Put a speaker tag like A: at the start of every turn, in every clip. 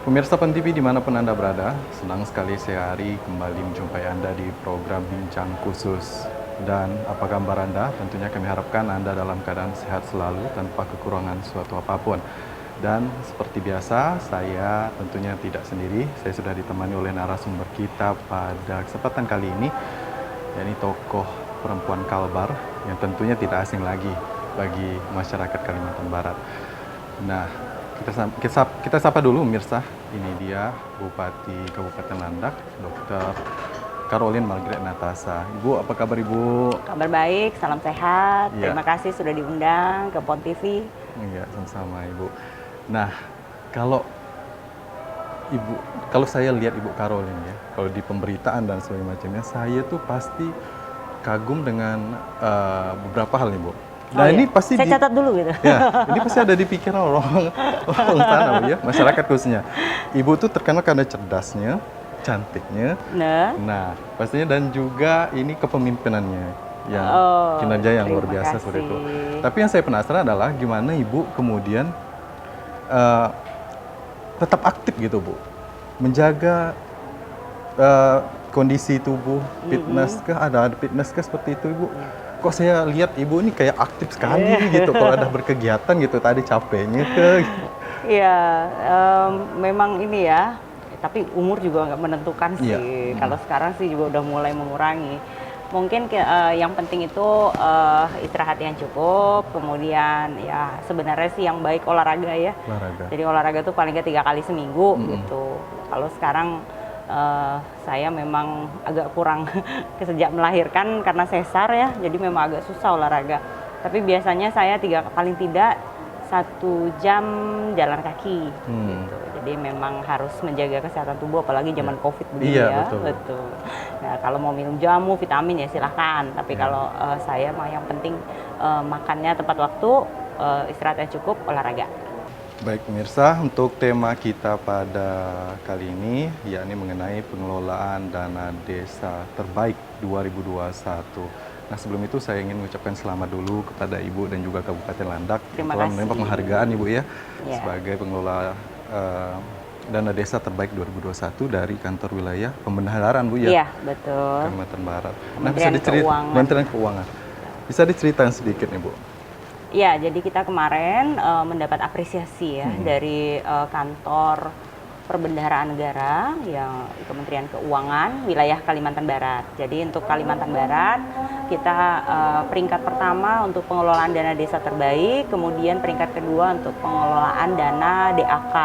A: Pemirsa PEN TV dimanapun Anda berada, senang sekali saya Ari kembali menjumpai Anda di program Bincang Khusus. Dan apa kabar Anda? Tentunya kami harapkan Anda dalam keadaan sehat selalu tanpa kekurangan suatu apapun. Dan seperti biasa, saya tentunya tidak sendiri, saya sudah ditemani oleh narasumber kita pada kesempatan kali ini, yakni tokoh perempuan Kalbar yang tentunya tidak asing lagi bagi masyarakat Kalimantan Barat. Nah, kita sapa dulu pemirsa. Ini dia Bupati Kabupaten Landak, Dr. Caroline Margaret Natasa. Ibu, apa kabar Ibu?
B: Kabar baik, salam sehat.
A: Ya.
B: Terima kasih sudah diundang ke PON TV.
A: Iya, sama-sama Ibu. Nah, kalau kalau saya lihat Ibu Caroline ya, kalau di pemberitaan dan sebagainya macamnya, saya tuh pasti kagum dengan beberapa hal nih Bu. Nah, ini pasti
B: saya catat dulu gitu.
A: Ya, ini pasti ada di pikiran orang sana Bu ya, masyarakat khususnya. Ibu tuh terkenal karena cerdasnya, cantiknya. Nah, pastinya dan juga ini kepemimpinannya yang kinerja yang luar biasa seperti itu. Tapi yang saya penasaran adalah gimana Ibu kemudian tetap aktif gitu Bu, menjaga kondisi tubuh, fitness kah, ada fitness kah seperti itu Ibu? Kok saya lihat Ibu ini kayak aktif sekali gitu, kalau ada berkegiatan gitu, tadi capeknya ke gitu.
B: Iya, memang ini ya, tapi umur juga nggak menentukan sih.
A: Iya.
B: Kalau sekarang sih juga udah mulai mengurangi. Mungkin yang penting itu istirahat yang cukup, kemudian ya sebenarnya sih yang baik olahraga ya. Jadi olahraga tuh paling nggak 3 kali seminggu gitu. Kalau sekarang saya memang agak kurang sejak melahirkan karena sesar ya, jadi memang agak susah olahraga. Tapi biasanya saya paling tidak 1 jam jalan kaki gitu. Jadi memang harus menjaga kesehatan tubuh, apalagi zaman COVID begini ya. Betul. Nah, kalau mau minum jamu, vitamin ya silahkan. Tapi kalau saya mah yang penting makannya tepat waktu, istirahat yang cukup, olahraga.
A: Baik pemirsa, untuk tema kita pada kali ini yakni mengenai pengelolaan dana desa terbaik 2021. Nah, sebelum itu saya ingin mengucapkan selamat dulu kepada Ibu dan juga Kabupaten Landak
B: Terima
A: telah
B: kasih.
A: menerima penghargaan Ibu ya, sebagai pengelola dana desa terbaik 2021 dari kantor wilayah pembendaharaan Bu ya.
B: Iya, betul.
A: Kalimantan Barat.
B: Kementerian
A: Keuangan. Bisa diceritakan sedikit nih Bu?
B: Ya, jadi kita kemarin mendapat apresiasi ya dari kantor Perbendaharaan Negara yang Kementerian Keuangan wilayah Kalimantan Barat. Jadi untuk Kalimantan Barat kita peringkat pertama untuk pengelolaan dana desa terbaik, kemudian peringkat kedua untuk pengelolaan dana DAK.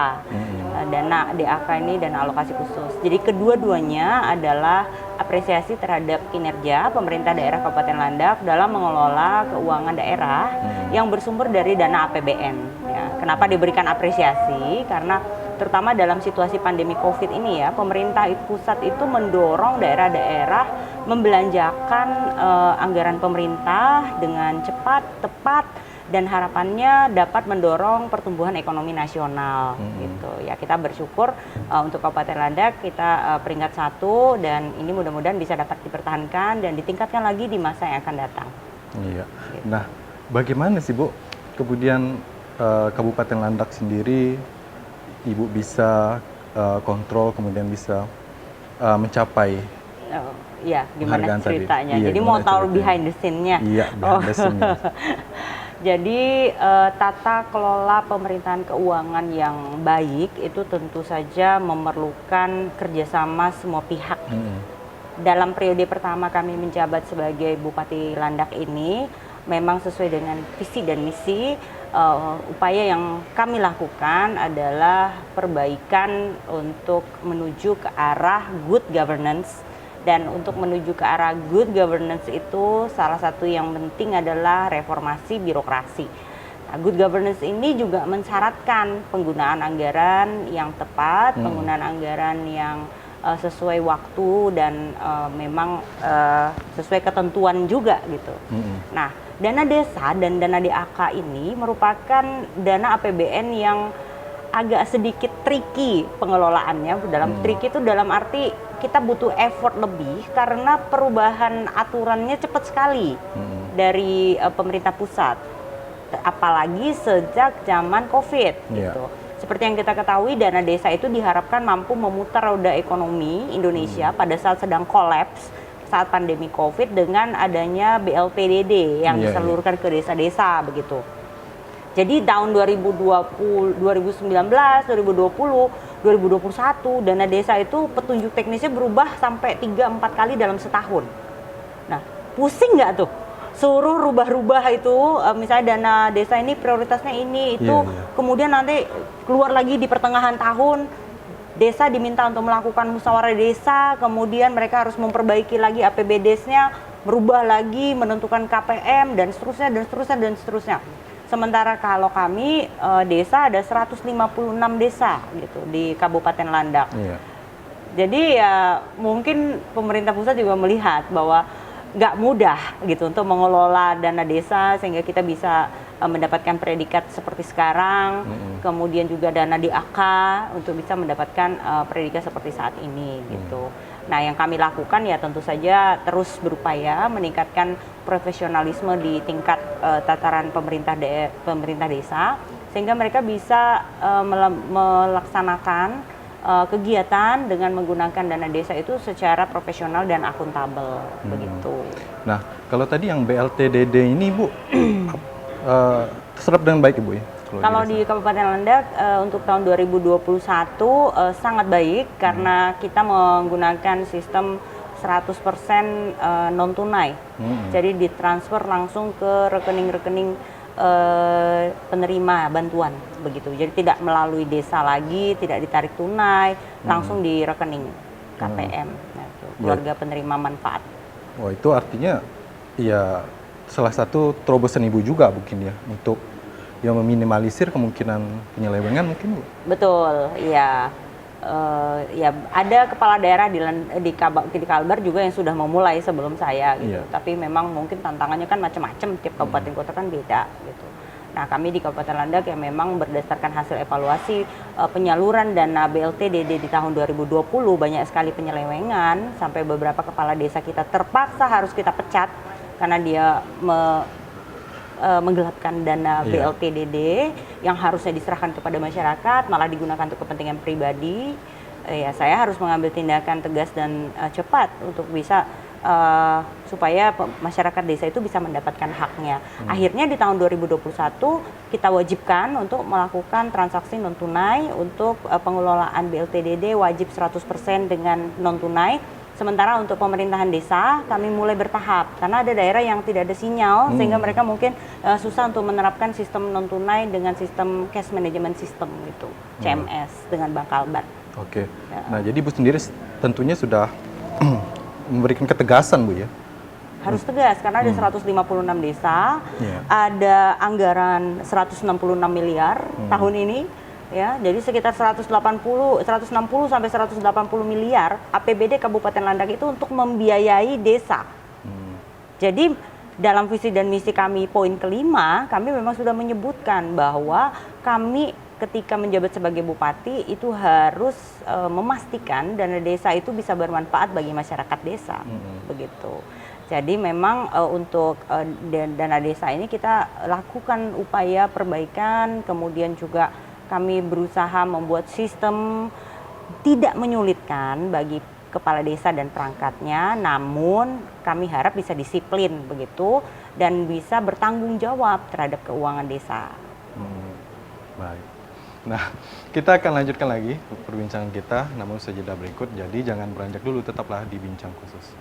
B: Dana DAK ini dana alokasi khusus. Jadi kedua-duanya adalah apresiasi terhadap kinerja pemerintah daerah Kabupaten Landak dalam mengelola keuangan daerah yang bersumber dari dana APBN. Ya, kenapa diberikan apresiasi? Karena terutama dalam situasi pandemi COVID ini ya, pemerintah pusat itu mendorong daerah-daerah membelanjakan anggaran pemerintah dengan cepat, tepat, dan harapannya dapat mendorong pertumbuhan ekonomi nasional gitu ya. Kita bersyukur untuk Kabupaten Landak kita peringkat 1 dan ini mudah-mudahan bisa dapat dipertahankan dan ditingkatkan lagi di masa yang akan datang.
A: Iya. Gitu. Nah, bagaimana sih Bu kemudian Kabupaten Landak sendiri Ibu bisa kontrol kemudian bisa mencapai
B: iya, gimana ceritanya?
A: Iya,
B: jadi mau tahu behind the scene-nya?
A: Iya, behind the scene-nya.
B: Jadi tata kelola pemerintahan keuangan yang baik itu tentu saja memerlukan kerjasama semua pihak. Dalam periode pertama kami menjabat sebagai Bupati Landak ini, memang sesuai dengan visi dan misi, upaya yang kami lakukan adalah perbaikan untuk menuju ke arah good governance. Dan untuk menuju ke arah good governance itu salah satu yang penting adalah reformasi birokrasi. Nah, good governance ini juga mensyaratkan penggunaan anggaran yang tepat, penggunaan anggaran yang sesuai waktu dan memang sesuai ketentuan juga gitu. Nah, dana desa dan dana DAK ini merupakan dana APBN yang agak sedikit tricky pengelolaannya. Tricky itu dalam arti kita butuh effort lebih karena perubahan aturannya cepat sekali dari pemerintah pusat, apalagi sejak zaman COVID gitu. Seperti yang kita ketahui, dana desa itu diharapkan mampu memutar roda ekonomi Indonesia pada saat sedang kolaps saat pandemi COVID dengan adanya BLTDD yang disalurkan ke desa-desa begitu. Jadi tahun 2020, 2019, 2020, 2021 dana desa itu petunjuk teknisnya berubah sampai 3-4 kali dalam setahun. Nah, pusing nggak tuh? Suruh rubah-rubah itu, misalnya dana desa ini prioritasnya ini, itu kemudian nanti keluar lagi di pertengahan tahun, desa diminta untuk melakukan musyawarah desa, kemudian mereka harus memperbaiki lagi APBDes-nya, merubah lagi, menentukan KPM, dan seterusnya, dan seterusnya, dan seterusnya. Sementara kalau kami, desa ada 156 desa gitu di Kabupaten Landak. Jadi ya mungkin pemerintah pusat juga melihat bahwa nggak mudah gitu untuk mengelola dana desa sehingga kita bisa mendapatkan predikat seperti sekarang, kemudian juga dana DAK untuk bisa mendapatkan predikat seperti saat ini gitu. Nah, yang kami lakukan ya tentu saja terus berupaya meningkatkan profesionalisme di tingkat tataran pemerintah desa sehingga mereka bisa melaksanakan kegiatan dengan menggunakan dana desa itu secara profesional dan akuntabel begitu.
A: Nah, kalau tadi yang BLTDD ini Bu terserap dengan baik Ibu ya?
B: Kalau di Kabupaten Landak untuk tahun 2021 sangat baik karena kita menggunakan sistem 100% non tunai. Jadi ditransfer langsung ke rekening-rekening penerima bantuan begitu. Jadi tidak melalui desa lagi, tidak ditarik tunai, langsung di rekening KPM, keluarga penerima manfaat.
A: Wah, itu artinya ya salah satu terobosan Ibu juga mungkin ya untuk yang meminimalisir kemungkinan penyelewengan mungkin Bu?
B: Betul, iya. Ya ada kepala daerah di Kalbar juga yang sudah memulai sebelum saya gitu. Tapi memang mungkin tantangannya kan macam-macam, tiap kabupaten kota kan beda gitu. Nah, kami di Kabupaten Landak yang memang berdasarkan hasil evaluasi penyaluran dana BLTDD di tahun 2020 banyak sekali penyelewengan sampai beberapa kepala desa kita terpaksa harus kita pecat karena dia menggelapkan dana BLTDD yang harusnya diserahkan kepada masyarakat malah digunakan untuk kepentingan pribadi. Ya saya harus mengambil tindakan tegas dan cepat untuk bisa supaya masyarakat desa itu bisa mendapatkan haknya. Akhirnya di tahun 2021 kita wajibkan untuk melakukan transaksi non tunai untuk pengelolaan BLTDD wajib 100% dengan non tunai. Sementara untuk pemerintahan desa kami mulai bertahap karena ada daerah yang tidak ada sinyal sehingga mereka mungkin susah untuk menerapkan sistem non tunai dengan sistem cash management system gitu, CMS dengan Bank Kalbar.
A: Oke. Nah, jadi Bu sendiri tentunya sudah memberikan ketegasan Bu ya.
B: Harus tegas karena ada 156 desa, ada anggaran 166 miliar tahun ini. Ya, jadi sekitar 160 sampai 180 miliar APBD Kabupaten Landak itu untuk membiayai desa. Jadi dalam visi dan misi kami poin kelima, kami memang sudah menyebutkan bahwa kami ketika menjabat sebagai bupati itu harus memastikan dana desa itu bisa bermanfaat bagi masyarakat desa, begitu. Jadi memang untuk dana desa ini kita lakukan upaya perbaikan, kemudian juga kami berusaha membuat sistem tidak menyulitkan bagi kepala desa dan perangkatnya, namun kami harap bisa disiplin begitu dan bisa bertanggung jawab terhadap keuangan desa.
A: Baik. Nah, kita akan lanjutkan lagi perbincangan kita, namun sejeda berikut. Jadi jangan beranjak dulu, tetaplah di Bincang Khusus.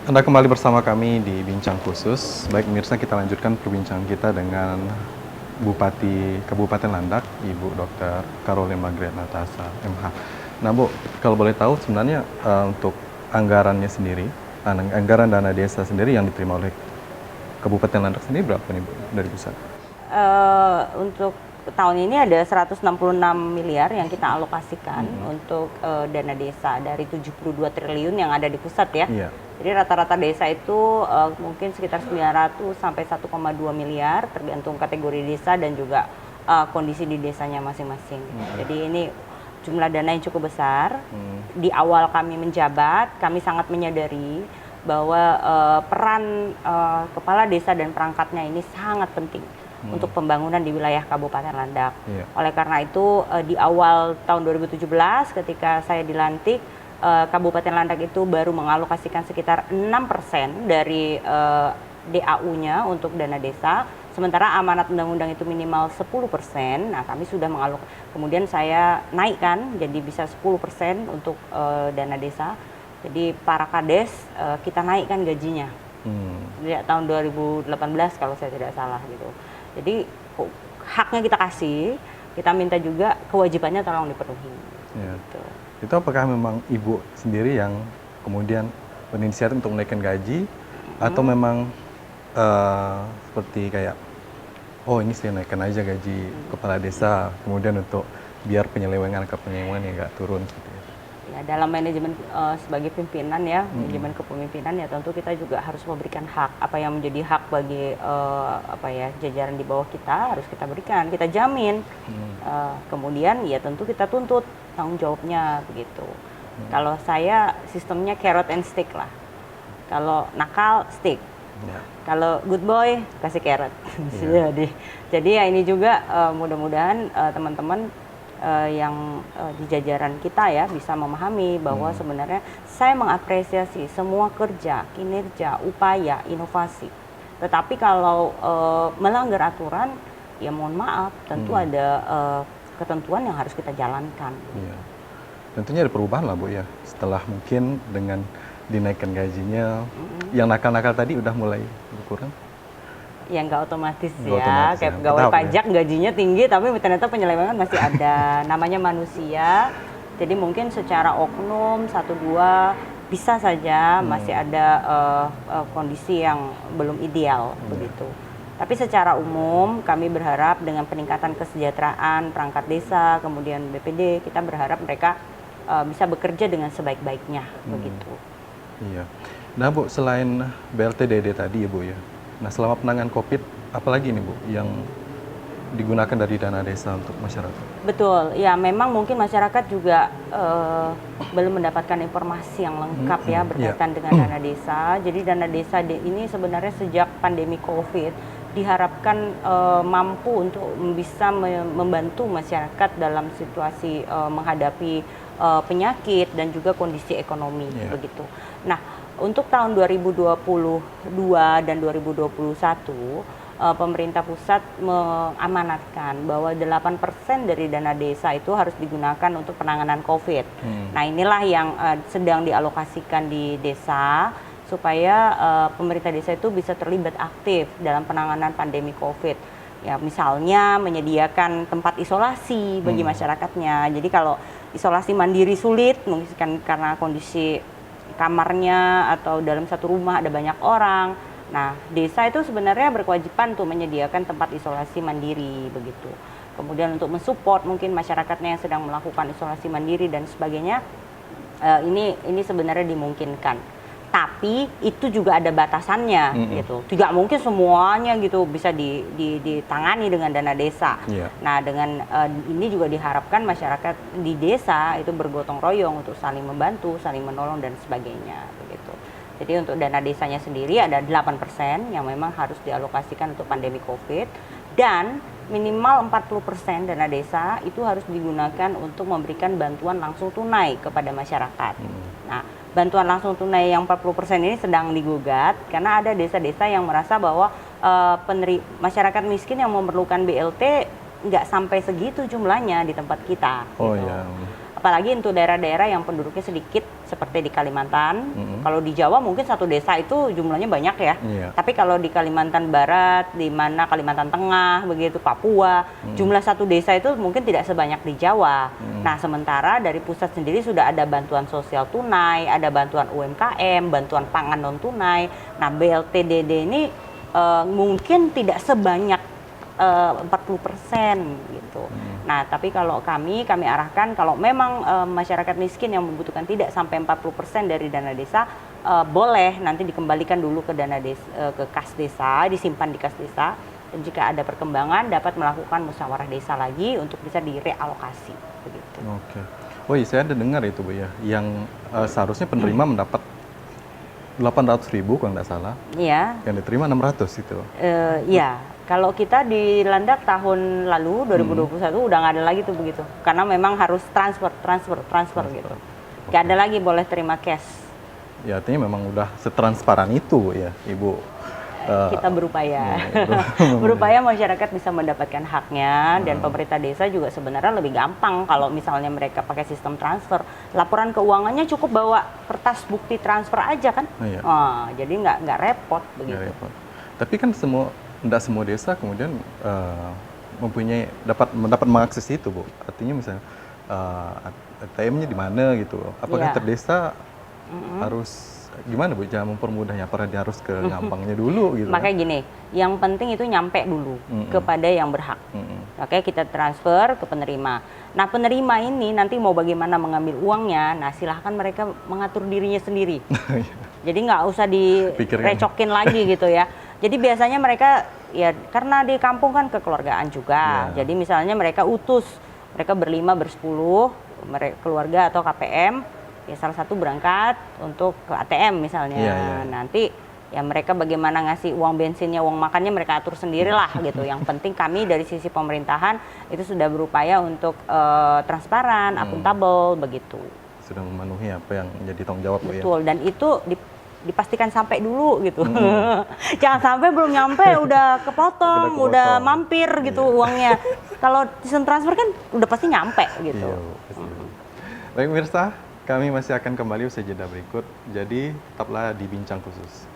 A: Anda kembali bersama kami di Bincang Khusus. Baik pemirsa, kita lanjutkan perbincangan kita dengan Bupati Kabupaten Landak, Ibu Dr. Caroline Margaret Natasha, MH. Nah Bu, kalau boleh tahu sebenarnya untuk anggarannya sendiri, anggaran dana desa sendiri yang diterima oleh Kabupaten Landak sendiri berapa nih Bu dari pusat?
B: Untuk tahun ini ada 166 miliar yang kita alokasikan untuk dana desa dari 72 triliun yang ada di pusat ya.
A: Iya.
B: Jadi rata-rata desa itu mungkin sekitar 900 sampai 1,2 miliar tergantung kategori desa dan juga kondisi di desanya masing-masing. Jadi ini jumlah dana yang cukup besar. Di awal kami menjabat, kami sangat menyadari bahwa peran kepala desa dan perangkatnya ini sangat penting untuk pembangunan di wilayah Kabupaten Landak. Oleh karena itu di awal tahun 2017 ketika saya dilantik, Kabupaten Landak itu baru mengalokasikan sekitar 6% dari DAU-nya untuk dana desa, sementara amanat undang-undang itu minimal 10%. Nah, kami sudah kemudian saya naikkan jadi bisa 10% untuk dana desa. Jadi para kades kita naikkan gajinya. Sejak tahun 2018 kalau saya tidak salah gitu. Jadi haknya kita kasih, kita minta juga kewajibannya tolong dipenuhi. Gitu.
A: Itu apakah memang Ibu sendiri yang kemudian berinisiatif untuk menaikkan gaji atau memang seperti kayak ini saya naikkan aja gaji kepala desa kemudian untuk biar penyelewengan yang nggak turun seperti itu?
B: Ya, dalam manajemen sebagai pimpinan ya, manajemen kepemimpinan ya tentu kita juga harus memberikan hak apa yang menjadi hak bagi jajaran di bawah kita harus kita berikan, kita jamin. Kemudian ya tentu kita tuntut tanggung jawabnya begitu. Kalau saya sistemnya carrot and stick lah. Kalau nakal stick. Kalau good boy kasih carrot. Jadi ya ini juga mudah-mudahan teman-teman yang di jajaran kita ya bisa memahami bahwa sebenarnya saya mengapresiasi semua kerja, kinerja, upaya, inovasi. Tetapi kalau melanggar aturan ya mohon maaf tentu ada ketentuan yang harus kita jalankan.
A: Tentunya ada perubahan lah Bu ya, setelah mungkin dengan dinaikkan gajinya, yang nakal-nakal tadi udah mulai berkurang.
B: Ya nggak otomatis
A: Nggak
B: ya,
A: otomatis
B: kayak
A: ya.
B: pegawai
A: Tetap
B: pajak gajinya tinggi tapi ternyata penyelewengan masih ada. Namanya manusia, jadi mungkin secara oknum satu dua bisa saja masih ada kondisi yang belum ideal begitu. Tapi secara umum kami berharap dengan peningkatan kesejahteraan perangkat desa, kemudian BPD, kita berharap mereka bisa bekerja dengan sebaik-baiknya begitu.
A: Iya. Nah Bu, selain BLT-DD tadi ya Bu ya, nah selama penanganan COVID, apalagi nih Bu yang digunakan dari dana desa untuk masyarakat?
B: Betul, ya memang mungkin masyarakat juga belum mendapatkan informasi yang lengkap ya berkaitan dengan dana desa. Jadi dana desa ini sebenarnya sejak pandemi COVID diharapkan mampu untuk bisa membantu masyarakat dalam situasi menghadapi penyakit dan juga kondisi ekonomi begitu. Nah, untuk tahun 2022 dan 2021 pemerintah pusat mengamanatkan bahwa 8% dari dana desa itu harus digunakan untuk penanganan COVID. Nah, inilah yang sedang dialokasikan di desa supaya pemerintah desa itu bisa terlibat aktif dalam penanganan pandemi COVID. Ya, misalnya menyediakan tempat isolasi bagi masyarakatnya. Jadi kalau isolasi mandiri sulit, mungkin karena kondisi kamarnya atau dalam satu rumah ada banyak orang. Nah, desa itu sebenarnya berkewajiban tuh menyediakan tempat isolasi mandiri begitu. Kemudian untuk mensupport mungkin masyarakatnya yang sedang melakukan isolasi mandiri dan sebagainya, ini sebenarnya dimungkinkan. Tapi itu juga ada batasannya gitu. Tidak mungkin semuanya gitu bisa ditangani dengan dana desa. Nah, dengan ini juga diharapkan masyarakat di desa itu bergotong royong untuk saling membantu, saling menolong dan sebagainya begitu. Jadi untuk dana desanya sendiri ada 8% yang memang harus dialokasikan untuk pandemi COVID dan minimal 40% dana desa itu harus digunakan untuk memberikan bantuan langsung tunai kepada masyarakat. Nah, bantuan langsung tunai yang 40% ini sedang digugat karena ada desa-desa yang merasa bahwa masyarakat miskin yang memerlukan BLT nggak sampai segitu jumlahnya di tempat kita. Apalagi untuk daerah-daerah yang penduduknya sedikit seperti di Kalimantan. Kalau di Jawa mungkin satu desa itu jumlahnya banyak ya. Tapi kalau di Kalimantan Barat, di mana Kalimantan Tengah, begitu Papua, jumlah satu desa itu mungkin tidak sebanyak di Jawa. Nah, sementara dari pusat sendiri sudah ada bantuan sosial tunai, ada bantuan UMKM, bantuan pangan non tunai. Nah, BLT-DD ini mungkin tidak sebanyak 40% gitu. Nah, tapi kalau kami arahkan kalau memang masyarakat miskin yang membutuhkan tidak sampai 40% dari dana desa, boleh nanti dikembalikan dulu ke dana desa, ke kas desa, disimpan di kas desa. Dan jika ada perkembangan dapat melakukan musyawarah desa lagi untuk bisa direalokasi begitu.
A: Oke. Oh iya, saya ada dengar itu Bu ya, yang seharusnya penerima mendapat 800.000 kalau nggak salah.
B: Iya.
A: Yang diterima 600 itu.
B: Iya. Kalau kita di Landak tahun lalu 2021 udah nggak ada lagi tuh begitu, karena memang harus transfer gitu. Nggak ada lagi boleh terima cash.
A: Ya artinya memang udah setransparan itu ya Ibu.
B: Kita berupaya, berupaya masyarakat bisa mendapatkan haknya dan pemerintah desa juga sebenarnya lebih gampang kalau misalnya mereka pakai sistem transfer. Laporan keuangannya cukup bawa kertas bukti transfer aja kan,
A: Iya.
B: Jadi nggak repot begitu.
A: Nggak repot. Tapi kan tidak semua desa kemudian dapat mengakses itu Bu. Artinya misalnya ATM-nya di mana gitu. Apakah
B: Iya.
A: terdesa harus gimana Bu, cara mempermudahnya? Apakah dia harus ke Gampangnya dulu gitu?
B: Makanya gini, yang penting itu nyampe dulu kepada yang berhak. Oke, kita transfer ke penerima. Nah, penerima ini nanti mau bagaimana mengambil uangnya, nah silahkan mereka mengatur dirinya sendiri. Jadi nggak usah direcokin lagi gitu ya. Jadi biasanya mereka ya karena di kampung kan kekeluargaan juga. Jadi misalnya mereka mereka berlima, bersepuluh, keluarga atau KPM, ya salah satu berangkat untuk ke ATM misalnya. Nanti ya mereka bagaimana ngasih uang bensinnya, uang makannya mereka atur sendirilah gitu. Yang penting kami dari sisi pemerintahan itu sudah berupaya untuk transparan, akuntabel begitu.
A: Sudah memenuhi apa yang menjadi tanggung jawab Bu ya.
B: Betul, dan itu dipastikan sampai dulu gitu. Jangan sampai belum nyampe udah kepotong, udah mampir gitu uangnya. Kalau sistem transfer kan udah pasti nyampe gitu.
A: Iya, pasti. Baik pemirsa, kami masih akan kembali usai jeda berikut. Jadi tetaplah di Bincang Khusus.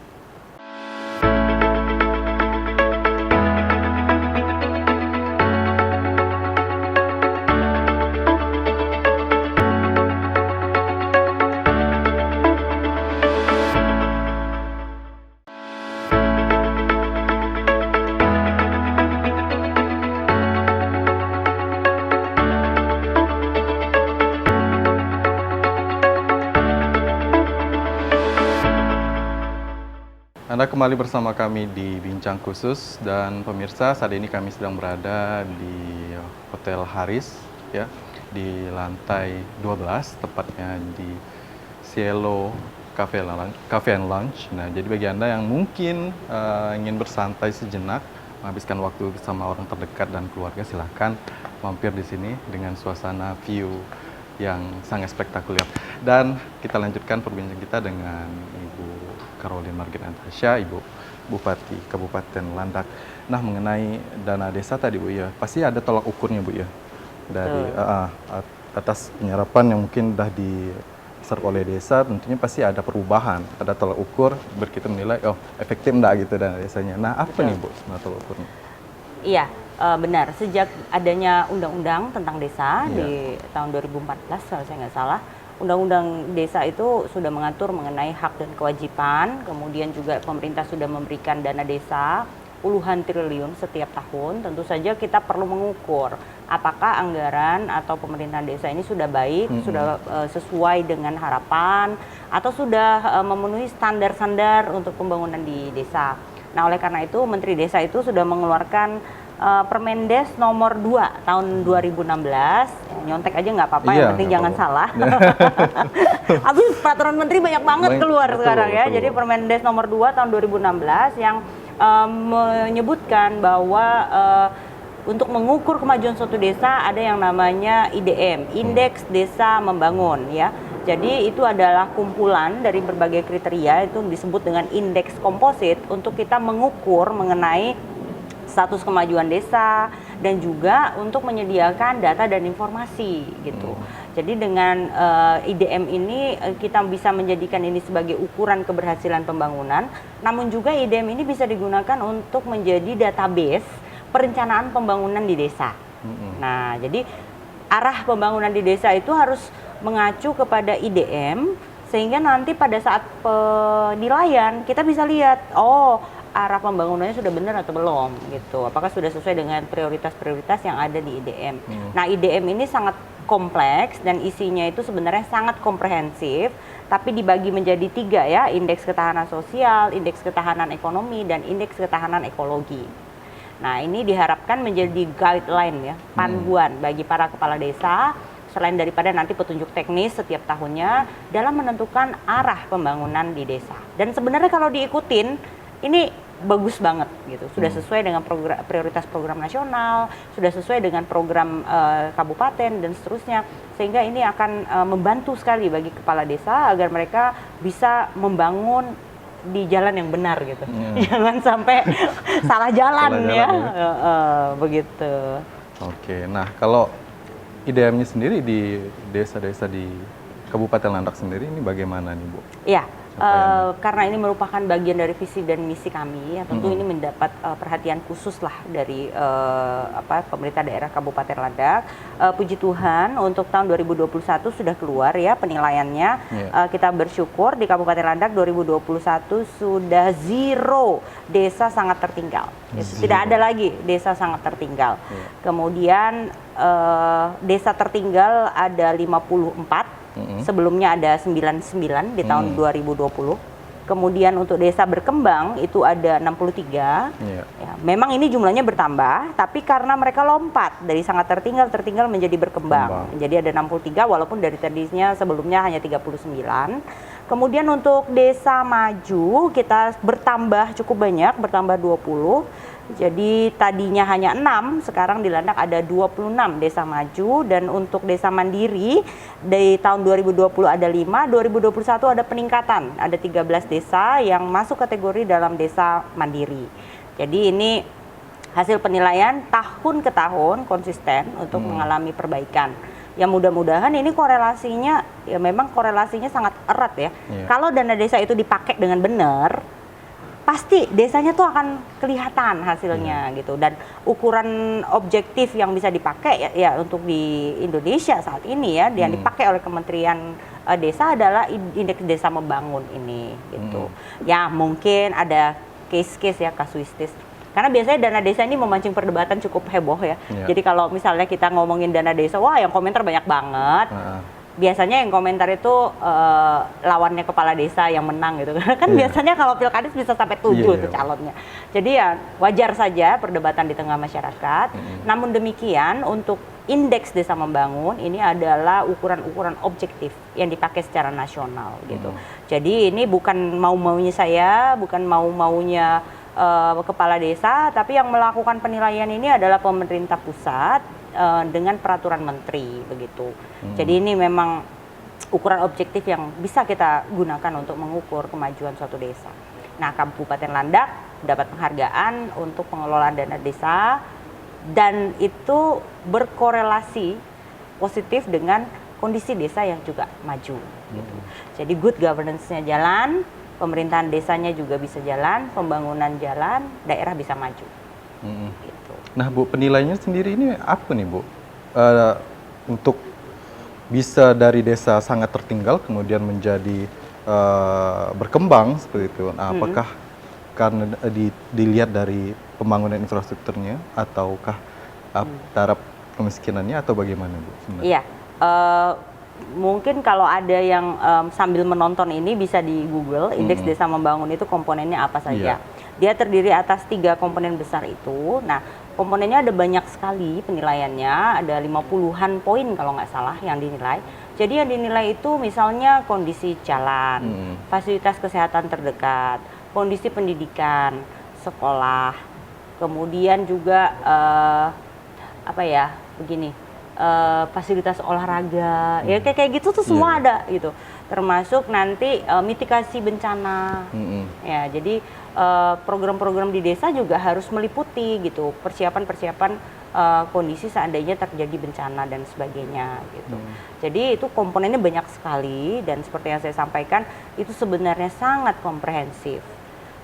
A: Anda kembali bersama kami di Bincang Khusus, dan pemirsa saat ini kami sedang berada di Hotel Haris ya, di lantai 12, tepatnya di Cielo Cafe and Lounge. Nah, jadi bagi Anda yang mungkin ingin bersantai sejenak, menghabiskan waktu bersama orang terdekat dan keluarga, silahkan mampir di sini dengan suasana view yang sangat spektakuler. Dan kita lanjutkan perbincangan kita dengan Ibu Caroline Margit Natasha, Ibu Bupati Kabupaten Landak. Nah, mengenai dana desa tadi Bu ya, pasti ada tolak ukurnya Bu ya, dari atas penyerapan yang mungkin sudah diserap oleh desa, tentunya pasti ada perubahan, ada tolak ukur, kita menilai efektif enggak gitu dana desanya. Nah, apa nih Bu sebenarnya tolak ukurnya?
B: Iya, benar. Sejak adanya undang-undang tentang desa di tahun 2014 kalau saya nggak salah, Undang-Undang Desa itu sudah mengatur mengenai hak dan kewajiban, kemudian juga pemerintah sudah memberikan dana desa puluhan triliun setiap tahun. Tentu saja kita perlu mengukur apakah anggaran atau pemerintahan desa ini sudah baik, sudah sesuai dengan harapan, atau sudah memenuhi standar-standar untuk pembangunan di desa. Nah, oleh karena itu Menteri Desa itu sudah mengeluarkan Permendes nomor 2 tahun 2016, nyontek aja nggak apa-apa, yang penting jangan salah. Habis peraturan menteri banyak banget keluar sekarang ya. Jadi Permendes nomor 2 tahun 2016 yang menyebutkan bahwa untuk mengukur kemajuan suatu desa ada yang namanya IDM, Indeks Desa Membangun ya. Jadi itu adalah kumpulan dari berbagai kriteria, itu disebut dengan indeks komposit untuk kita mengukur mengenai status kemajuan desa dan juga untuk menyediakan data dan informasi gitu. Jadi dengan IDM ini kita bisa menjadikan ini sebagai ukuran keberhasilan pembangunan, namun juga IDM ini bisa digunakan untuk menjadi database perencanaan pembangunan di desa. Nah, jadi arah pembangunan di desa itu harus mengacu kepada IDM, sehingga nanti pada saat penilaian kita bisa lihat, arah pembangunannya sudah benar atau belum gitu. Apakah sudah sesuai dengan prioritas-prioritas yang ada di IDM. Nah, IDM ini sangat kompleks dan isinya itu sebenarnya sangat komprehensif, tapi dibagi menjadi 3 ya, indeks ketahanan sosial, indeks ketahanan ekonomi, dan indeks ketahanan ekologi. Nah, ini diharapkan menjadi guideline ya, panduan bagi para kepala desa, selain daripada nanti petunjuk teknis setiap tahunnya dalam menentukan arah pembangunan di desa. Dan sebenarnya kalau diikutin, ini bagus banget gitu, sudah sesuai dengan prioritas program nasional, sudah sesuai dengan program kabupaten dan seterusnya, sehingga ini akan membantu sekali bagi kepala desa agar mereka bisa membangun di jalan yang benar gitu, jangan sampai salah jalan ya, begitu.
A: Oke, nah kalau IDM-nya sendiri di desa-desa di Kabupaten Landak sendiri ini bagaimana nih Bu?
B: Iya. Karena ini merupakan bagian dari visi dan misi kami, ya tentu ini mendapat perhatian khusus lah dari pemerintah daerah Kabupaten Landak. Puji Tuhan untuk tahun 2021 sudah keluar ya penilaiannya. Kita bersyukur di Kabupaten Landak 2021 sudah 0 desa sangat tertinggal. Tidak ada lagi desa sangat tertinggal. Kemudian desa tertinggal ada 54. Sebelumnya ada 99 di tahun 2020. Kemudian untuk desa berkembang itu ada 63. Ya, memang ini jumlahnya bertambah, tapi karena mereka lompat dari sangat tertinggal menjadi berkembang. Jadi ada 63 walaupun dari tadinya sebelumnya hanya 39. Kemudian untuk desa maju kita bertambah cukup banyak, bertambah 20. Jadi tadinya hanya 6, sekarang di Landak ada 26 desa maju, dan untuk desa mandiri dari tahun 2020 ada 5, 2021 ada peningkatan, ada 13 desa yang masuk kategori dalam desa mandiri. Jadi ini hasil penilaian tahun ke tahun konsisten untuk mengalami perbaikan. Ya mudah-mudahan ini korelasinya, ya memang korelasinya sangat erat ya. Kalau dana desa itu dipakai dengan benar, pasti desanya tuh akan kelihatan hasilnya gitu. Dan ukuran objektif yang bisa dipakai ya untuk di Indonesia saat ini ya, yang dipakai oleh Kementerian Desa adalah indeks desa membangun ini gitu. Ya mungkin ada case-case ya, kasuistis. Karena biasanya dana desa ini memancing perdebatan cukup heboh ya. Jadi kalau misalnya kita ngomongin dana desa, wah yang komentar banyak banget. Biasanya yang komentar itu lawannya kepala desa yang menang gitu. Kan biasanya kalau pilkades bisa sampai 7 tuh calonnya. Jadi ya wajar saja perdebatan di tengah masyarakat. Namun demikian untuk indeks desa membangun ini adalah ukuran-ukuran objektif yang dipakai secara nasional gitu. Jadi ini bukan mau-maunya saya, bukan mau-maunya kepala desa, tapi yang melakukan penilaian ini adalah pemerintah pusat dengan peraturan menteri begitu. Jadi ini memang ukuran objektif yang bisa kita gunakan untuk mengukur kemajuan suatu desa. Nah, Kabupaten Landak dapat penghargaan untuk pengelolaan dana desa dan itu berkorelasi positif dengan kondisi desa yang juga maju gitu. Jadi good governance-nya jalan, pemerintahan desanya juga bisa jalan, pembangunan jalan, daerah bisa maju. Gitu.
A: Nah Bu, penilaiannya sendiri ini apa nih Bu? Untuk bisa dari desa sangat tertinggal kemudian menjadi berkembang seperti itu. Nah, apakah karena dilihat dari pembangunan infrastrukturnya ataukah taraf kemiskinannya atau bagaimana Bu?
B: Iya, mungkin kalau ada yang sambil menonton ini bisa di Google indeks desa membangun itu komponennya apa saja. Dia terdiri atas 3 komponen besar itu. Nah, komponennya ada banyak sekali penilaiannya, ada 50-an poin kalau nggak salah yang dinilai. Jadi yang dinilai itu misalnya kondisi jalan, fasilitas kesehatan terdekat, kondisi pendidikan, sekolah, kemudian juga fasilitas olahraga, ya kayak gitu tuh semua ada gitu. Termasuk nanti mitigasi bencana, ya jadi program-program di desa juga harus meliputi gitu persiapan-persiapan kondisi seandainya terjadi bencana dan sebagainya gitu. Jadi itu komponennya banyak sekali dan seperti yang saya sampaikan itu sebenarnya sangat komprehensif.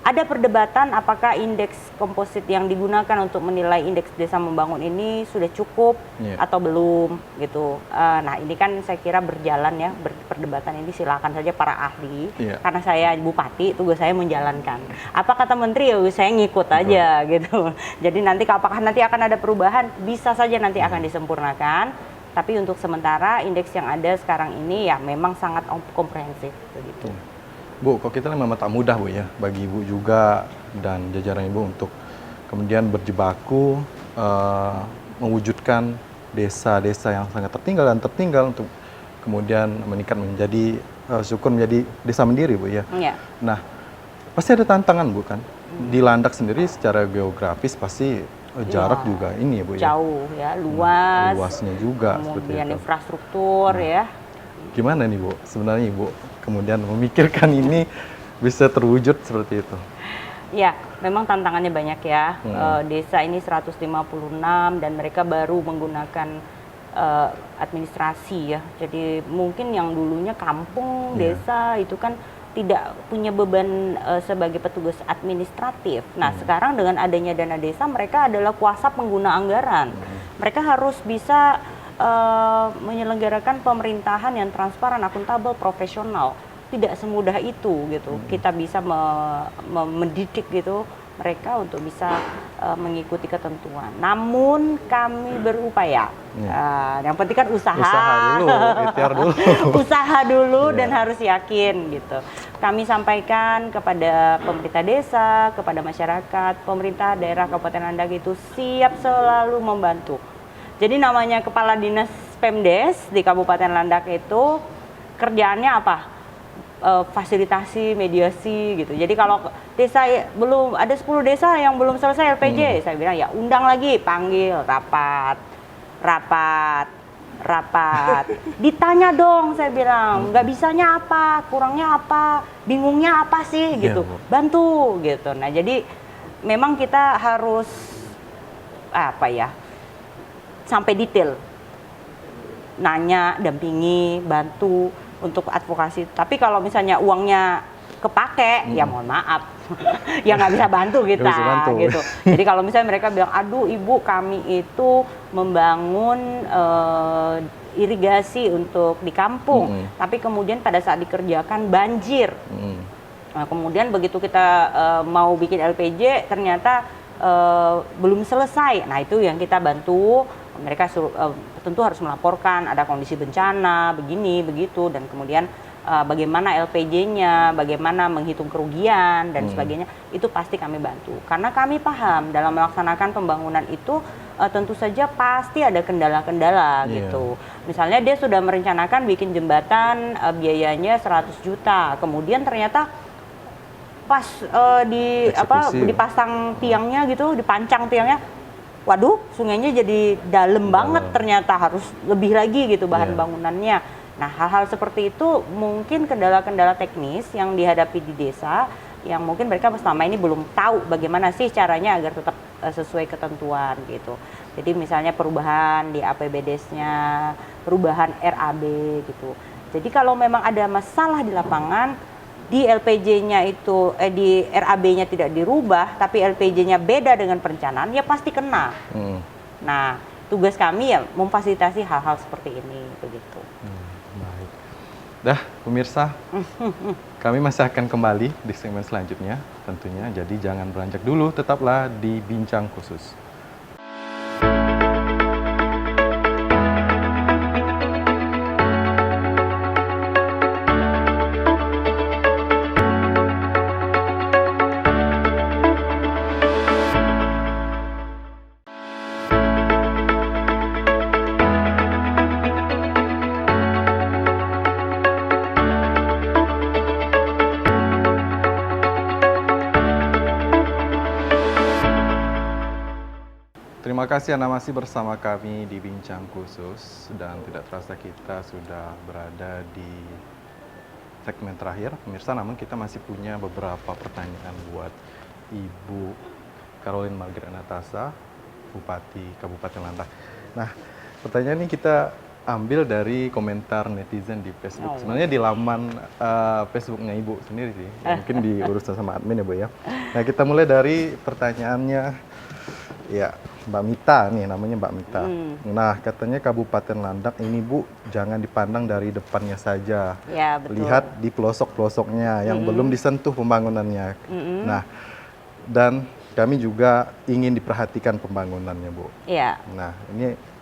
B: ada perdebatan apakah indeks komposit yang digunakan untuk menilai indeks desa membangun ini sudah cukup atau belum gitu. Nah ini kan saya kira berjalan ya, perdebatan ini silakan saja para ahli. Karena saya bupati, tugas saya menjalankan. Apa kata menteri ya saya ngikut aja gitu. Jadi nanti apakah nanti akan ada perubahan, bisa saja nanti akan disempurnakan. Tapi untuk sementara indeks yang ada sekarang ini ya memang sangat komprehensif begitu.
A: Bu, kok kita memang tak mudah Bu ya, bagi Ibu juga dan jajaran Ibu untuk kemudian berjibaku mewujudkan desa-desa yang sangat tertinggal untuk kemudian meningkat menjadi syukur menjadi desa mandiri Bu ya. Nah, pasti ada tantangan Bu kan? Di Landak sendiri secara geografis pasti jarak juga ini ya Bu ya.
B: Jauh ya, luas.
A: Luasnya juga
B: kemudian infrastruktur ya.
A: Gimana nih Bu sebenarnya Ibu kemudian memikirkan ini bisa terwujud seperti itu?
B: Ya, memang tantangannya banyak ya. Desa ini 156 dan mereka baru menggunakan administrasi ya. Jadi mungkin yang dulunya kampung, desa itu kan tidak punya beban sebagai petugas administratif. Nah, sekarang dengan adanya dana desa mereka adalah kuasa pengguna anggaran. Mereka harus bisa menyelenggarakan pemerintahan yang transparan, akuntabel, profesional. Tidak semudah itu gitu. Kita bisa mendidik gitu mereka untuk bisa mengikuti ketentuan. Namun kami berupaya. Yang penting kan usaha. Usaha dulu, ikhtiar dulu. Usaha dulu dan harus yakin gitu. Kami sampaikan kepada pemerintah desa, kepada masyarakat, pemerintah daerah Kabupaten Landak itu siap selalu membantu. Jadi namanya Kepala Dinas Pemdes di Kabupaten Landak itu kerjaannya apa? Fasilitasi, mediasi gitu. Jadi kalau desa belum ada 10 desa yang belum selesai LPJ, saya bilang ya undang lagi, panggil rapat. Ditanya dong, saya bilang, nggak bisanya apa, kurangnya apa, bingungnya apa sih gitu. Bantu gitu. Nah, jadi memang kita harus apa ya? Sampai detail, nanya, dampingi, bantu untuk advokasi. Tapi kalau misalnya uangnya kepake, ya mohon maaf, ya nggak bisa bantu kita, gitu. Jadi kalau misalnya mereka bilang, aduh ibu kami itu membangun irigasi untuk di kampung, tapi kemudian pada saat dikerjakan banjir. Nah, kemudian begitu kita mau bikin LPJ, ternyata belum selesai. Nah itu yang kita bantu. Mereka tentu harus melaporkan ada kondisi bencana begini begitu dan kemudian bagaimana LPJ-nya, bagaimana menghitung kerugian dan sebagainya, itu pasti kami bantu karena kami paham dalam melaksanakan pembangunan itu tentu saja pasti ada kendala-kendala gitu. Misalnya dia sudah merencanakan bikin jembatan biayanya 100 juta, kemudian ternyata pas dipasang tiangnya gitu, dipancang tiangnya, waduh, sungainya jadi dalam banget ternyata, harus lebih lagi gitu bahan bangunannya. Nah, hal-hal seperti itu mungkin kendala-kendala teknis yang dihadapi di desa yang mungkin mereka selama ini belum tahu bagaimana sih caranya agar tetap sesuai ketentuan gitu. Jadi misalnya perubahan di APBDes-nya, perubahan RAB gitu. Jadi kalau memang ada masalah di lapangan, di LPJ-nya itu di RAB-nya tidak dirubah, tapi LPJ-nya beda dengan perencanaan, ya pasti kena. Nah, tugas kami ya memfasilitasi hal-hal seperti ini, begitu.
A: Baik. Dah, pemirsa, kami masih akan kembali di segmen selanjutnya, tentunya. Jadi jangan beranjak dulu, tetaplah di Bincang Khusus. Terima kasih Anda masih bersama kami di Bincang Khusus dan tidak terasa kita sudah berada di segmen terakhir pemirsa, namun kita masih punya beberapa pertanyaan buat Ibu Caroline Margaret Natasa, Bupati Kabupaten Landak. Nah, pertanyaan ini kita ambil dari komentar netizen di Facebook. Sebenarnya di laman Facebooknya Ibu sendiri sih. Mungkin diurus sama admin ya Bu ya. Nah kita mulai dari pertanyaannya, ya Mbak Mita nih, namanya Mbak Mita. Nah katanya Kabupaten Landak ini Bu, jangan dipandang dari depannya saja.
B: Ya, betul.
A: Lihat di pelosok-pelosoknya yang belum disentuh pembangunannya. Nah dan kami juga ingin diperhatikan pembangunannya Bu.
B: Iya.
A: Nah ini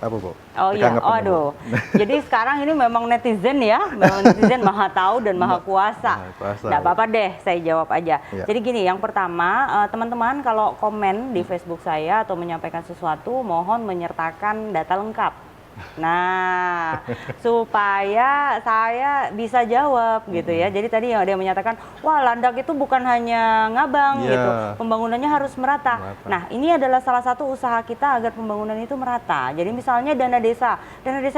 A: apa Bu?
B: Oh iya, aduh. Jadi sekarang ini memang netizen ya, memang netizen maha tahu dan maha kuasa. Nggak apa-apa deh, saya jawab aja.
A: Ya.
B: Jadi gini, yang pertama, teman-teman kalau komen di Facebook saya atau menyampaikan sesuatu, mohon menyertakan data lengkap. Nah, supaya saya bisa jawab gitu ya. Jadi tadi yang ada yang menyatakan, wah Landak itu bukan hanya ngabang gitu, pembangunannya harus merata. Nah, ini adalah salah satu usaha kita agar pembangunan itu merata. Jadi misalnya dana desa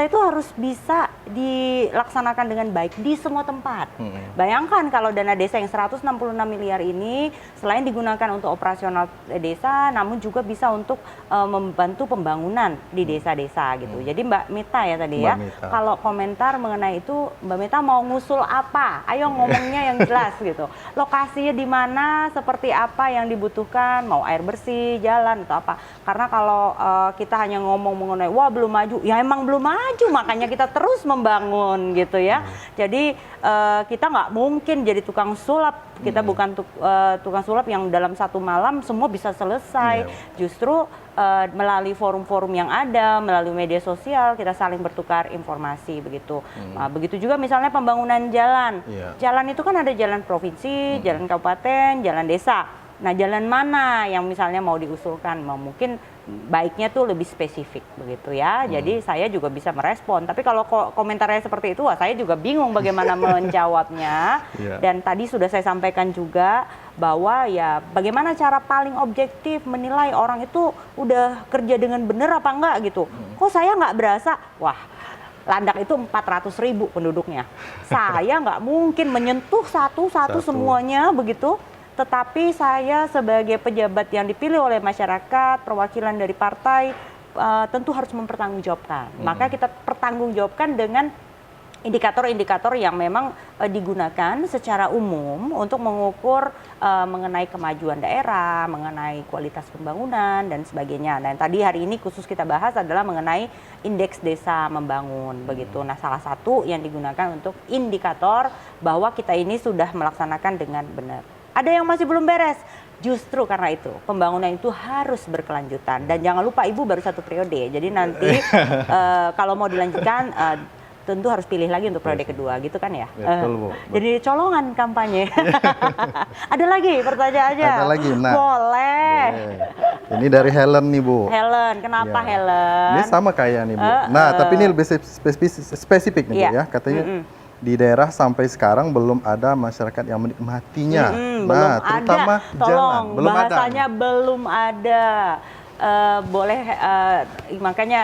B: itu harus bisa dilaksanakan dengan baik di semua tempat. Bayangkan kalau dana desa yang 166 miliar ini selain digunakan untuk operasional desa, namun juga bisa untuk membantu pembangunan di desa-desa gitu. Jadi Mbak Mita ya tadi ya, kalau komentar mengenai itu Mbak Mita mau ngusul apa? Ayo ngomongnya yang jelas gitu. Lokasinya di mana, seperti apa yang dibutuhkan, mau air bersih, jalan atau apa. Karena kalau kita hanya ngomong mengenai wah belum maju, ya emang belum maju, makanya kita terus membangun gitu ya. Jadi kita nggak mungkin jadi tukang sulap. Kita bukan tukang sulap yang dalam satu malam semua bisa selesai. Justru melalui forum-forum yang ada, melalui media sosial, kita saling bertukar informasi begitu. Nah, begitu juga misalnya pembangunan jalan. Jalan itu kan ada jalan provinsi, jalan kabupaten, jalan desa. Nah, jalan mana yang misalnya mau diusulkan? Mungkin baiknya tuh lebih spesifik begitu ya. Jadi saya juga bisa merespon. Tapi kalau komentarnya seperti itu, wah saya juga bingung bagaimana menjawabnya. Dan tadi sudah saya sampaikan juga bahwa ya bagaimana cara paling objektif menilai orang itu udah kerja dengan benar apa enggak gitu. Kok saya nggak berasa? Wah, Landak itu 400.000 penduduknya. Saya nggak mungkin menyentuh satu-satu semuanya begitu. Tetapi saya sebagai pejabat yang dipilih oleh masyarakat, perwakilan dari partai, tentu harus mempertanggungjawabkan. Maka kita pertanggungjawabkan dengan indikator-indikator yang memang digunakan secara umum untuk mengukur mengenai kemajuan daerah, mengenai kualitas pembangunan, dan sebagainya. Dan tadi hari ini khusus kita bahas adalah mengenai indeks desa membangun, begitu. Nah, salah satu yang digunakan untuk indikator bahwa kita ini sudah melaksanakan dengan benar. Ada yang masih belum beres, justru karena itu pembangunan itu harus berkelanjutan. Dan jangan lupa Ibu baru 1 periode, jadi nanti kalau mau dilanjutkan tentu harus pilih lagi untuk periode kedua, gitu kan ya?
A: Betul, Bu.
B: Jadi colongan kampanye. Ada lagi pertanyaannya?
A: Ada lagi, nah.
B: Boleh.
A: Ini dari Helen nih Bu.
B: Helen, kenapa Helen?
A: Ini sama kayak nih Bu. Nah, tapi ini lebih spesifik nih Bu ya. Katanya di daerah sampai sekarang belum ada masyarakat yang menikmatinya. Nah, terutama jalan. Belum
B: bahasanya
A: ada.
B: Belum ada. Boleh makanya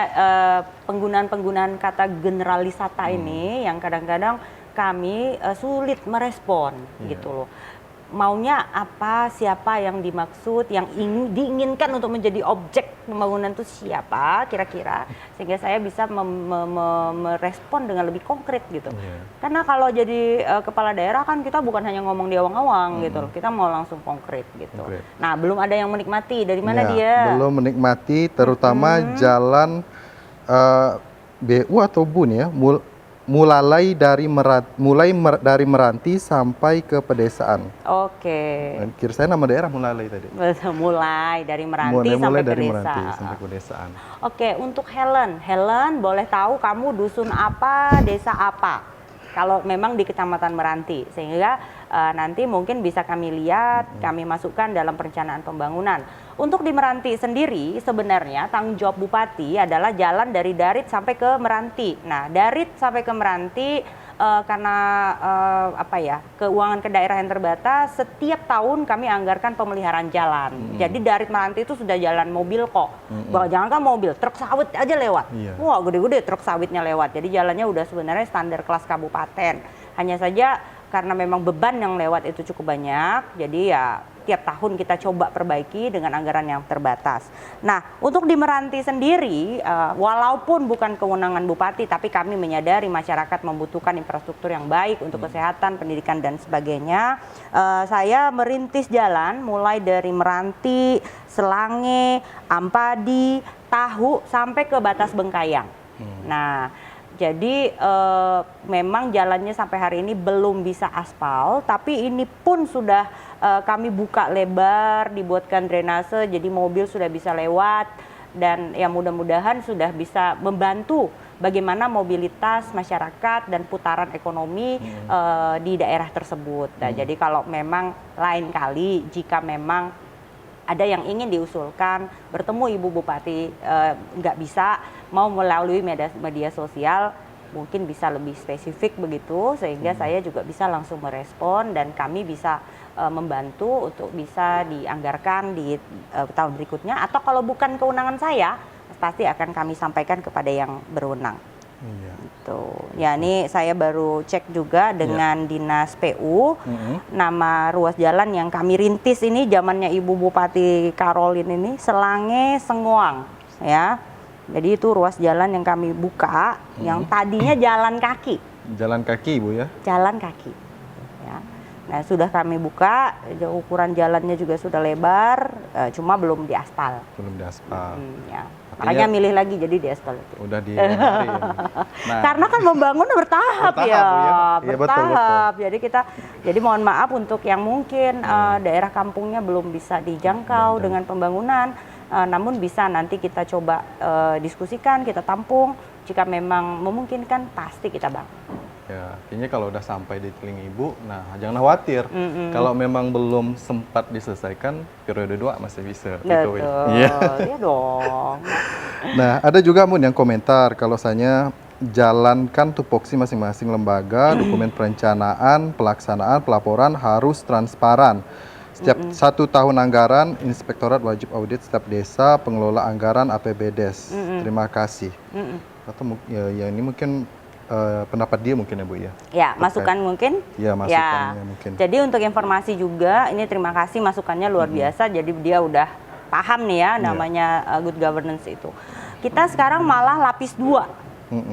B: penggunaan kata generalisata ini yang kadang-kadang kami sulit merespon gitu loh. Maunya apa, siapa yang dimaksud, yang diinginkan untuk menjadi objek pembangunan itu siapa kira-kira, sehingga saya bisa merespon dengan lebih konkret gitu. Karena kalau jadi kepala daerah kan kita bukan hanya ngomong di awang-awang gitu loh, kita mau langsung konkret gitu. Nah, belum ada yang menikmati, dari mana dia?
A: Belum menikmati, terutama jalan BU atau BUN ya, mulai dari Meranti sampai ke pedesaan.
B: Oke.
A: Kira saya nama daerah Mulalai tadi.
B: Mulai dari Meranti sampai ke desa.
A: Sampai ke pedesaan.
B: Oke, untuk Helen boleh tahu kamu dusun apa, desa apa? Kalau memang di Kecamatan Meranti, sehingga nanti mungkin bisa kami lihat, kami masukkan dalam perencanaan pembangunan. Untuk di Meranti sendiri sebenarnya tanggung jawab bupati adalah jalan dari Darit sampai ke Meranti. Nah, Darit sampai ke Meranti karena keuangan ke daerah yang terbatas, setiap tahun kami anggarkan pemeliharaan jalan. Jadi Darit Meranti itu sudah jalan mobil kok. Jangankan mobil, truk sawit aja lewat. Wah, gede-gede truk sawitnya lewat. Jadi jalannya udah sebenarnya standar kelas kabupaten. Hanya saja karena memang beban yang lewat itu cukup banyak, jadi ya tiap tahun kita coba perbaiki dengan anggaran yang terbatas. Nah, untuk di Meranti sendiri, walaupun bukan kewenangan bupati, tapi kami menyadari masyarakat membutuhkan infrastruktur yang baik untuk kesehatan, pendidikan, dan sebagainya. Saya merintis jalan mulai dari Meranti, Selange, Ampadi, Tahu, sampai ke batas Bengkayang. Nah, jadi memang jalannya sampai hari ini belum bisa aspal, tapi ini pun sudah kami buka lebar, dibuatkan drainase, jadi mobil sudah bisa lewat, dan ya mudah-mudahan sudah bisa membantu bagaimana mobilitas masyarakat dan putaran ekonomi di daerah tersebut. Nah, jadi kalau memang lain kali jika memang ada yang ingin diusulkan bertemu Ibu Bupati nggak bisa, mau melalui media sosial, mungkin bisa lebih spesifik begitu, sehingga saya juga bisa langsung merespon dan kami bisa membantu untuk bisa dianggarkan di tahun berikutnya, atau kalau bukan kewenangan saya pasti akan kami sampaikan kepada yang berwenang. Gitu. Ya, ini saya baru cek juga dengan Dinas PU, nama ruas jalan yang kami rintis ini zamannya Ibu Bupati Karolin ini, Selange Sengoang, ya. Jadi itu ruas jalan yang kami buka, yang tadinya jalan kaki.
A: Jalan kaki, Bu ya?
B: Jalan kaki. Ya. Nah, sudah kami buka, ukuran jalannya juga sudah lebar, cuma belum diaspal.
A: Belum diaspal.
B: Ya. Makanya milih lagi jadi diaspal itu.
A: Udah dilebarin. Nah,
B: karena kan membangun bertahap ya,
A: iya,
B: bertahap. Betul. Jadi mohon maaf untuk yang mungkin daerah kampungnya belum bisa dijangkau dengan pembangunan, namun bisa nanti kita coba diskusikan, kita tampung. Jika memang memungkinkan, pasti kita bangun.
A: Ya, kayaknya kalau udah sampai di telinga Ibu, nah jangan khawatir. Kalau memang belum sempat diselesaikan, periode 2 masih bisa.
B: Betul, iya dong.
A: Nah, ada juga Mun yang komentar kalau saya jalankan tupoksi masing-masing lembaga, dokumen perencanaan, pelaksanaan, pelaporan harus transparan. Setiap 1 tahun anggaran, Inspektorat wajib audit setiap desa, pengelola anggaran APBDes. Terima kasih. Atau ya ini mungkin pendapat dia mungkin ya Bu ya? Ya,
B: masukan mungkin?
A: Ya, masukannya mungkin.
B: Jadi untuk informasi juga, ini terima kasih masukannya luar biasa, jadi dia udah paham nih ya namanya good governance itu. Kita sekarang malah lapis 2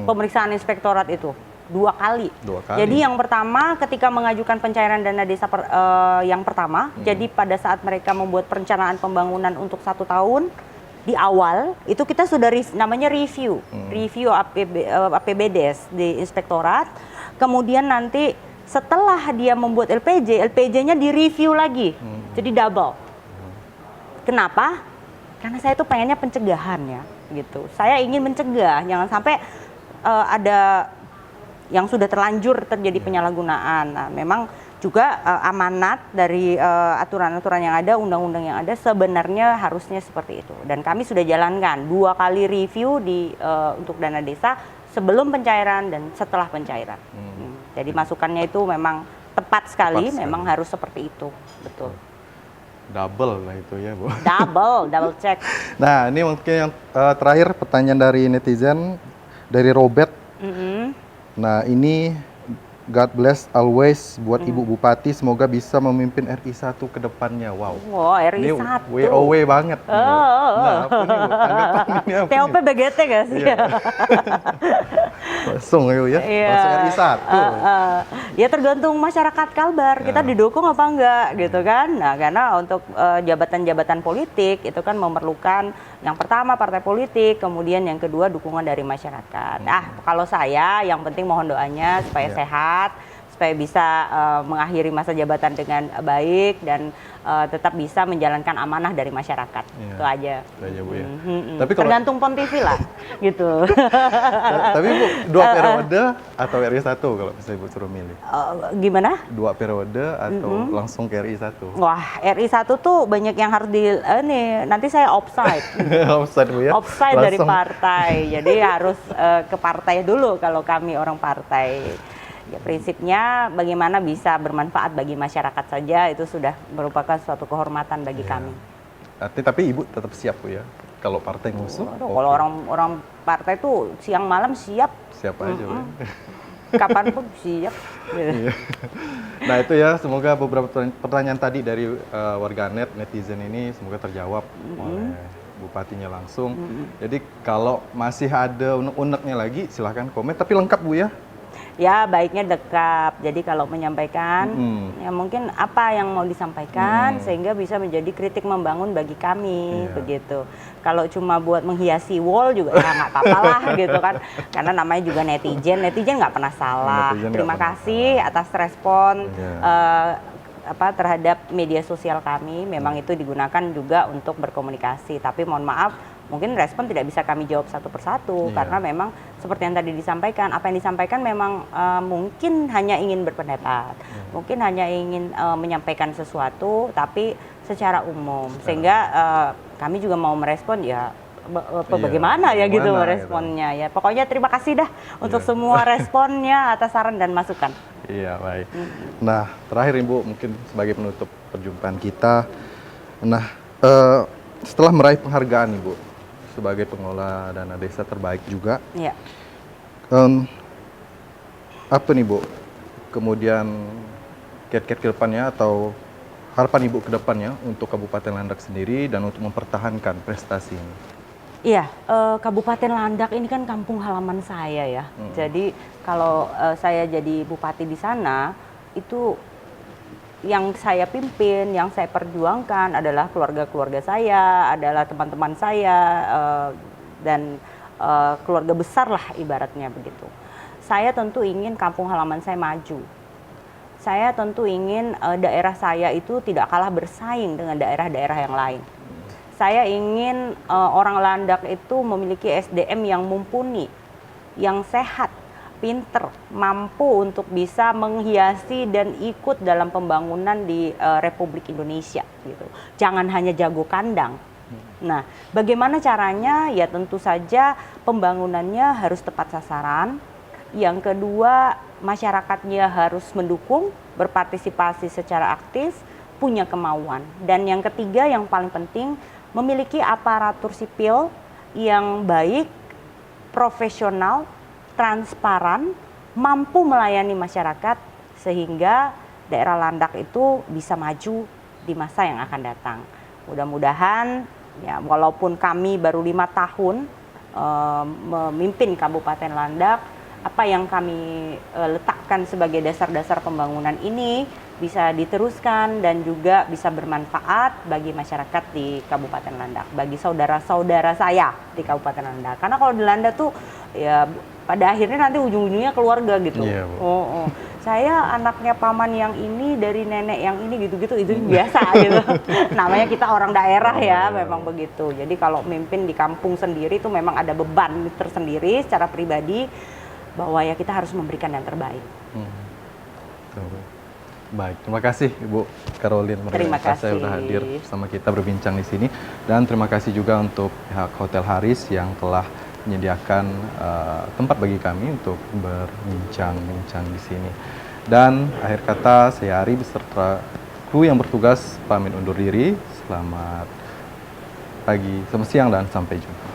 B: pemeriksaan inspektorat itu. 2 kali. Jadi yang pertama ketika mengajukan pencairan dana desa yang pertama, jadi pada saat mereka membuat perencanaan pembangunan untuk 1 tahun, di awal itu kita sudah namanya review APBDes di inspektorat. Kemudian nanti setelah dia membuat LPJ-nya direview lagi, jadi double. Kenapa? Karena saya tuh pengennya pencegahan ya, gitu. Saya ingin mencegah, jangan sampai ada yang sudah terlanjur terjadi penyalahgunaan. Nah, memang juga amanat dari aturan-aturan yang ada, undang-undang yang ada sebenarnya harusnya seperti itu. Dan kami sudah jalankan 2 kali review untuk dana desa sebelum pencairan dan setelah pencairan. Jadi masukannya itu memang tepat sekali, memang harus seperti itu, betul.
A: Double lah itu ya Bu.
B: Double check.
A: Nah, ini mungkin yang terakhir pertanyaan dari netizen, dari Robert. Nah, ini God bless always buat Ibu Bupati, semoga bisa memimpin RI 1 ke depannya. Wow.
B: RI 1.
A: Ini WOW banget. Nah, apa nih Bu? Tanggapan ini apa?
B: TOP BGT gak sih?
A: Langsung ya, langsung RI 1.
B: Ya tergantung masyarakat Kalbar, kita didukung apa enggak gitu kan. Nah, karena untuk jabatan-jabatan politik itu kan memerlukan yang pertama partai politik, kemudian yang kedua dukungan dari masyarakat. Kalau saya yang penting mohon doanya supaya sehat, supaya bisa mengakhiri masa jabatan dengan baik dan tetap bisa menjalankan amanah dari masyarakat. Itu aja.
A: Itu aja Bu ya.
B: Tapi kalau tergantung Pontifilah gitu.
A: Tapi Bu, 2 periode atau RI 1 kalau bisa Ibu suruh milih?
B: Gimana?
A: 2 periode atau langsung ke RI 1?
B: Wah, RI 1 tuh banyak yang harus nanti saya offside.
A: Offside Bu ya?
B: Offside dari partai. Jadi harus ke partai dulu kalau kami orang partai. Ya, prinsipnya bagaimana bisa bermanfaat bagi masyarakat saja itu sudah merupakan suatu kehormatan bagi kami.
A: Tapi Ibu tetap siap Bu ya? Kalau partai ngusung?
B: Kalau orang partai tuh siang malam siap.
A: Siap aja Bu.
B: kapanpun siap. Gitu.
A: Iya. Nah itu ya, semoga beberapa pertanyaan tadi dari warganet, netizen ini semoga terjawab oleh bupatinya langsung. Jadi kalau masih ada unek-uneknya lagi silahkan komen, tapi lengkap Bu ya.
B: Ya baiknya dekap. Jadi kalau menyampaikan, ya mungkin apa yang mau disampaikan sehingga bisa menjadi kritik membangun bagi kami, begitu. Kalau cuma buat menghiasi wall juga ya nggak apa-apa lah gitu kan. Karena namanya juga netizen nggak pernah salah. Terima kasih atas respon terhadap media sosial kami. Memang itu digunakan juga untuk berkomunikasi. Tapi mohon maaf, mungkin respon tidak bisa kami jawab satu persatu karena memang seperti yang tadi disampaikan, apa yang disampaikan memang mungkin hanya ingin berpendapat, mungkin hanya ingin menyampaikan sesuatu, tapi secara umum, sehingga kami juga mau merespon ya bagaimana ya gitu responnya ya. Pokoknya terima kasih dah untuk semua responnya atas saran dan masukan.
A: Iya baik. Nah terakhir Ibu mungkin sebagai penutup perjumpaan kita, nah setelah meraih penghargaan Ibu sebagai pengelola dana desa terbaik juga.
B: Iya.
A: Apa nih Bu, kemudian kiat-kiat ke depannya atau harapan Ibu ke depannya untuk Kabupaten Landak sendiri dan untuk mempertahankan prestasi ini?
B: Iya, Kabupaten Landak ini kan kampung halaman saya ya. Jadi kalau saya jadi bupati di sana, itu yang saya pimpin, yang saya perjuangkan adalah keluarga-keluarga saya, adalah teman-teman saya, dan keluarga besar lah ibaratnya begitu. Saya tentu ingin kampung halaman saya maju. Saya tentu ingin daerah saya itu tidak kalah bersaing dengan daerah-daerah yang lain. Saya ingin orang Landak itu memiliki SDM yang mumpuni, yang sehat, pinter, mampu untuk bisa menghiasi dan ikut dalam pembangunan di Republik Indonesia gitu. Jangan hanya jago kandang. Nah, bagaimana caranya? Ya tentu saja pembangunannya harus tepat sasaran. Yang kedua, masyarakatnya harus mendukung, berpartisipasi secara aktif, punya kemauan. Dan yang ketiga yang paling penting, memiliki aparatur sipil yang baik, profesional, transparan, mampu melayani masyarakat sehingga daerah Landak itu bisa maju di masa yang akan datang. Mudah-mudahan ya walaupun kami baru 5 tahun memimpin Kabupaten Landak, apa yang kami letakkan sebagai dasar-dasar pembangunan ini bisa diteruskan dan juga bisa bermanfaat bagi masyarakat di Kabupaten Landak, bagi saudara-saudara saya di Kabupaten Landak. Karena kalau di Landak tuh ya pada akhirnya nanti ujung-ujungnya keluarga gitu.
A: Iya,
B: Saya anaknya paman yang ini dari nenek yang ini gitu-gitu, itu biasa gitu. Namanya kita orang daerah ya, memang begitu. Jadi kalau mimpin di kampung sendiri itu memang ada beban tersendiri secara pribadi bahwa ya kita harus memberikan yang terbaik.
A: Baik, terima kasih Ibu Caroline.
B: Terima kasih.
A: Saya sudah hadir bersama kita berbincang di sini, dan terima kasih juga untuk pihak Hotel Haris yang telah menyediakan tempat bagi kami untuk berbincang-bincang di sini. Dan akhir kata saya Ari beserta kru yang bertugas pamit undur diri. Selamat pagi, selamat siang dan sampai jumpa.